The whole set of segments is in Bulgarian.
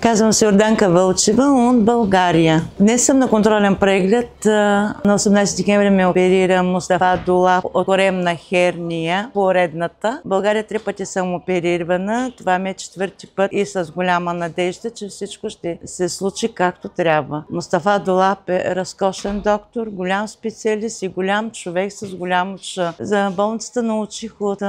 Казвам се Йорданка Вълчева от България. Днес съм на контролен преглед. На 18 декември ме оперира Мустафа Дулап от коремна херния, поредната. В България 3 пъти съм оперирана. Това ми е 4-ти път и с голяма надежда, че всичко ще се случи както трябва. Мустафа Дулап е разкошен доктор, голям специалист и голям човек с голямо Ч. За болницата научих от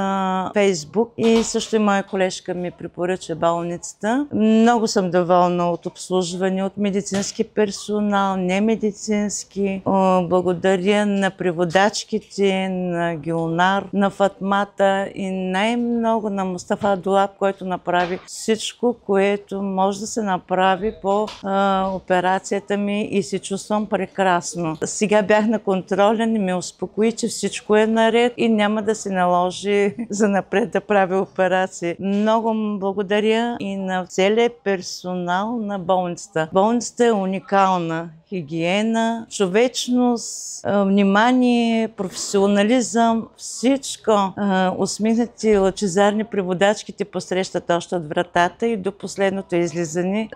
Фейсбук и също и моя колежка ми препоръча болницата. Много съм доволна от обслужване, от медицински персонал, немедицински. Благодаря на преводачките, на Геонар, на Фатмата и най-много на Мустафа Дулап, който направи всичко, което може да се направи по операцията ми и се чувствам прекрасно. Сега бях на контролен и ме успокои, че всичко е наред и няма да се наложи занапред да правя операции. Много благодаря и на целия персонал на болницата. Болницата е уникална. Хигиена, човечност, внимание, професионализъм, всичко. Усмихнати лъчезарни преводачките посрещат още от вратата и до последното излизане.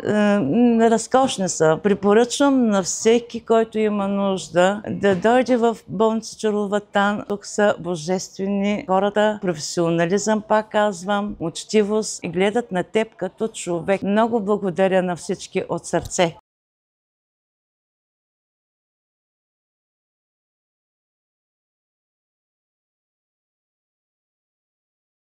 Разкошни са. Препоръчвам на всеки, който има нужда, да дойде в болница Чарловатан. Тук са божествени хората. Професионализъм, пак казвам, учтивост и гледат на теб като човек. Много благодаря на всички от сърце.